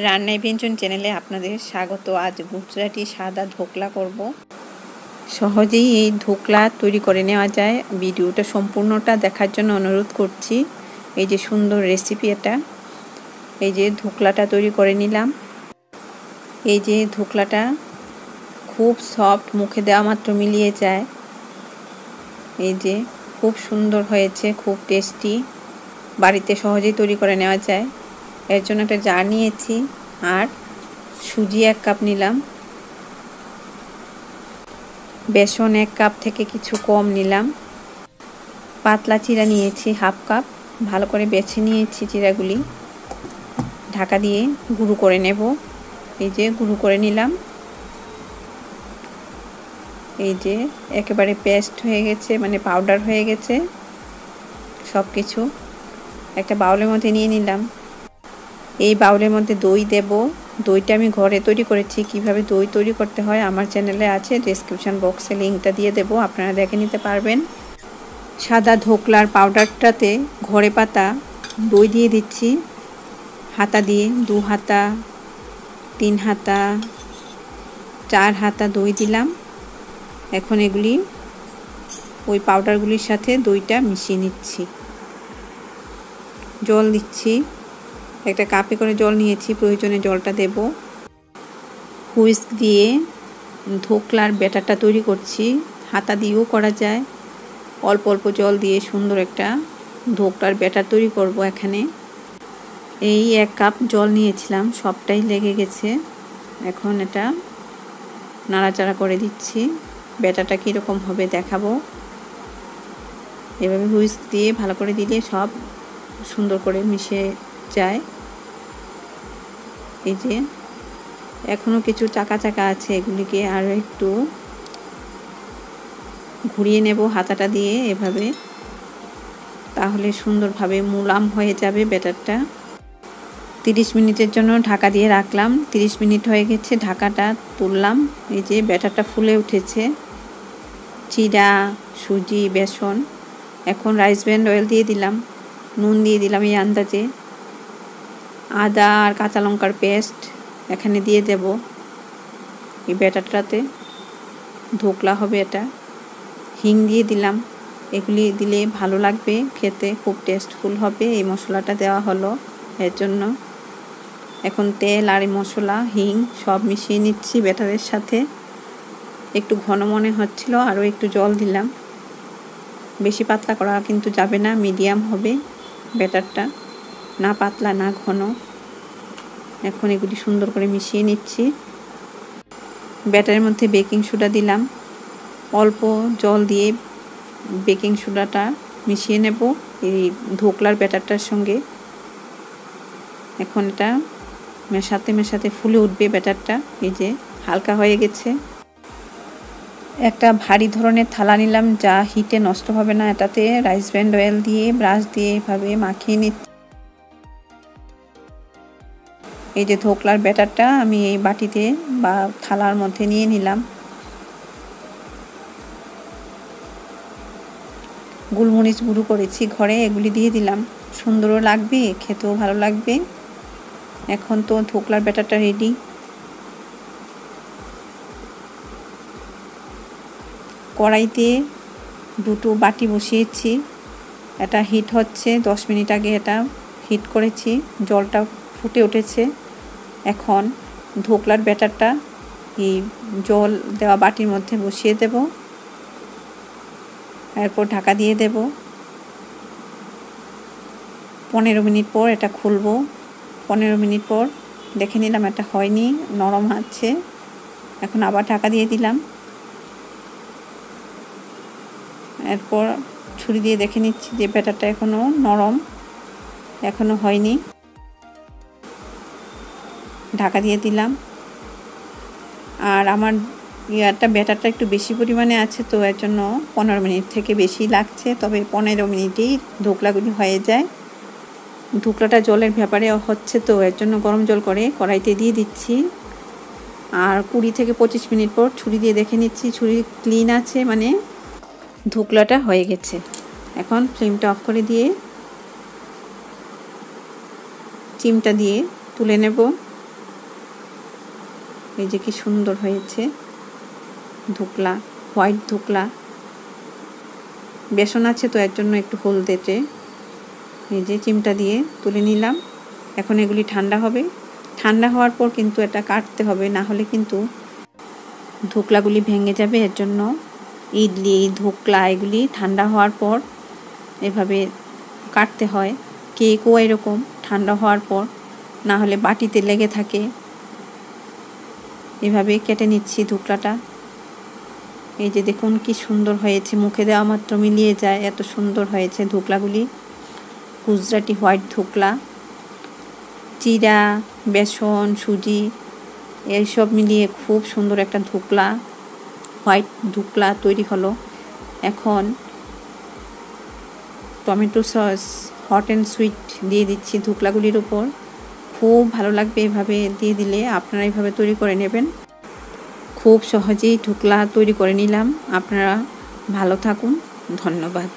রান্নায় ব্যঞ্জন চ্যানেলে আপনাদের স্বাগত। আজ গুজরাটি সাদা ধোকলা করব। সহজেই এই ধোকলা তৈরি করে নেওয়া যায়। ভিডিওটা সম্পূর্ণটা দেখার জন্য অনুরোধ করছি। এই যে সুন্দর রেসিপি এটা। এই যে ধোকলাটা তৈরি করে নিলাম। এই যে ধোকলাটা খুব সফট, মুখে দেওয়া মাত্র মিলিয়ে যায়। এই যে খুব সুন্দর হয়েছে, খুব টেস্টি, বাড়িতে সহজেই তৈরি করে নেওয়া যায়। এর জন্য একটা জার নিয়েছি আর সুজি 1 কাপ নিলাম, বেসন 1 কাপ থেকে কিছু কম নিলাম, পাতলা চিড়া নিয়েছি 1/2 কাপ, ভালো করে বেছে নিয়েছি চিড়াগুলি। ঢাকা দিয়ে গুঁড়ো করে নেব। এই যে গুঁড়ো করে নিলাম। এই যে একেবারে পেস্ট হয়ে গেছে, মানে পাউডার হয়ে গেছে সব কিছু। একটা বাউলের মধ্যে নিয়ে নিলাম। এই বাউলের মধ্যে দই দেব। দইটা আমি ঘরে তৈরি করেছি। কিভাবে দই তৈরি করতে হয় আমার চ্যানেলে আছে, ডেসক্রিপশন বক্সে লিঙ্কটা দিয়ে দেব, আপনারা দেখে নিতে পারবেন। সাদা ধোকলার পাউডারটাতে ঘরে পাতা দই দিয়ে দিচ্ছি। হাতা দিয়ে 2 হাতা, 3 হাতা, 4 হাতা দই দিলাম। এখন এগুলি ওই পাউডারগুলির সাথে দইটা মিশিয়ে নিচ্ছি। জল দিচ্ছি, একটা কাপে করে জল নিয়েছি, প্রয়োজনে জলটা দেব। হুইস্ক দিয়ে ধোকলার ব্যাটারটা তৈরি করছি। হাতা দিয়েও করা যায়। অল্প অল্প জল দিয়ে সুন্দর একটা ধোকলার ব্যাটার তৈরি করব। এখানে এই 1 কাপ জল নিয়েছিলাম, সবটাই লেগে গেছে। এখন এটা নাড়াচাড়া করে দিচ্ছি। ব্যাটারটা কীরকম হবে দেখাবো। এভাবে হুইস্ক দিয়ে ভালো করে দিলে সব সুন্দর করে মিশে যায়। এই যে এখনও কিছু চাকা চাকা আছে, এগুলিকে আরও একটু ঘুরিয়ে নেব হাতাটা দিয়ে এভাবে, তাহলে সুন্দরভাবে মুলাম হয়ে যাবে ব্যাটারটা। 30 মিনিটের জন্য ঢাকা দিয়ে রাখলাম। 30 মিনিট হয়ে গেছে, ঢাকাটা তুললাম। এই যে ব্যাটারটা ফুলে উঠেছে। চিড়া, সুজি, বেসন। এখন রাইস ব্র্যান অয়েল দিয়ে দিলাম, নুন দিয়ে দিলাম এই আন্দাজে, আদা আর কাঁচা লঙ্কার পেস্ট এখানে দিয়ে দেব। এই ব্যাটারটাতে ধোকলা হবে এটা। হিং দিয়ে দিলাম। এগুলি দিলে ভালো লাগবে খেতে, খুব টেস্টফুল হবে। এই মশলাটা দেওয়া হলো এর জন্য। এখন তেল আর মশলা, হিং সব মিশিয়ে নিচ্ছি ব্যাটারের সাথে। একটু ঘন মনে হচ্ছিল, আরও একটু জল দিলাম। বেশি পাতলা করা কিন্তু যাবে না, মিডিয়াম হবে ব্যাটারটা, না পাতলা না ঘন। এখন এগুলি সুন্দর করে মিশিয়ে নিচ্ছি। ব্যাটারের মধ্যে বেকিং সোডা দিলাম, অল্প জল দিয়ে বেকিং সোডাটা মিশিয়ে নেব এই ধোকলার ব্যাটারটার সঙ্গে। এখন এটা মেশাতে মেশাতে ফুলে উঠবে ব্যাটারটা। এই যে হালকা হয়ে গেছে। একটা ভারী ধরনের থালা নিলাম, যা হিটে নষ্ট হবে না। এটাতে রাইস ব্র্যান অয়েল দিয়ে ব্রাশ দিয়ে এভাবে মাখিয়ে নিচ্ছি। এই যে ধোকলার ব্যাটারটা আমি এই বাটিতে বা থালার মধ্যে নিয়ে নিলাম। গোলমরিচ গুঁড়ো করেছি ঘরে, এগুলি দিয়ে দিলাম। সুন্দরও লাগবে, খেতেও ভালো লাগবে। এখন তো ধোকলার ব্যাটারটা রেডি। কড়াইতে 2টো বাটি বসিয়েছি, এটা হিট হচ্ছে। 10 মিনিট আগে এটা হিট করেছি, জলটা ফুটে উঠেছে। এখন ধোকলার ব্যাটারটা এই জল দেওয়া বাটির মধ্যে বসিয়ে দেব। এরপর ঢাকা দিয়ে দেব। 15 মিনিট পর এটা খুলবো। 15 মিনিট পর দেখে নিলাম এটা হয়নি, নরম আছে। এখন আবার ঢাকা দিয়ে দিলাম। এরপর ছুরি দিয়ে দেখে নিচ্ছি যে ব্যাটারটা এখনও নরম, এখনও হয়নি। ঢাকা দিয়ে দিলাম। আর আমার ব্যাটারটা একটু বেশি পরিমাণে আছে, তো এর জন্য 15 মিনিট থেকে বেশি লাগছে। তবে 15 মিনিটেই ধোকলাগুলি হয়ে যায়। ধোকলাটা জলের ব্যাপারে হচ্ছে, তো এর জন্য গরম জল করে কড়াইতে দিয়ে দিচ্ছি। আর 20 থেকে 25 মিনিট পর ছুরি দিয়ে দেখে নিচ্ছি, ছুরি ক্লিন আছে, মানে ধোকলাটা হয়ে গেছে। এখন ফ্লেমটা অফ করে দিয়ে চিমটা দিয়ে তুলে নেব। এই যে কি সুন্দর হয়েছে ধোকলা, হোয়াইট ধোকলা। বেসন আছে তো এর জন্য একটু হলদেটে এই যে চিমটা দিয়ে তুলে নিলাম। এখন এগুলি ঠান্ডা হবে। ঠান্ডা হওয়ার পর কিন্তু এটা কাটতে হবে, না হলে কিন্তু ধোকলাগুলি ভেঙে যাবে। এর জন্য ইডলি, ধোকলা এগুলি ঠান্ডা হওয়ার পর এভাবে কাটতে হয়। কেকও এরকম ঠান্ডা হওয়ার পর, না হলে বাটিতে লেগে থাকে। এভাবে কেটে নিচ্ছি ধোকলাটা। এই যে দেখুন কি সুন্দর হয়েছে, মুখে দেওয়া মাত্র মিলিয়ে যায়, এত সুন্দর হয়েছে ধোকলাগুলি। গুজরাটি হোয়াইট ধোকলা, চিরা, বেসন, সুজি এইসব মিলিয়ে খুব সুন্দর একটা ধোকলা, হোয়াইট ধোকলা তৈরি হলো। এখন tomato sauce, hot and sweet দিয়ে দিচ্ছি ধোকলাগুলির উপর। খুব ভালো লাগবে এভাবে দিয়ে দিলে। আপনারা এভাবে তৈরি করে নেবেন। খুব সহজেই ধোকলা তৈরি করে নিলাম। আপনারা ভালো থাকুন, ধন্যবাদ।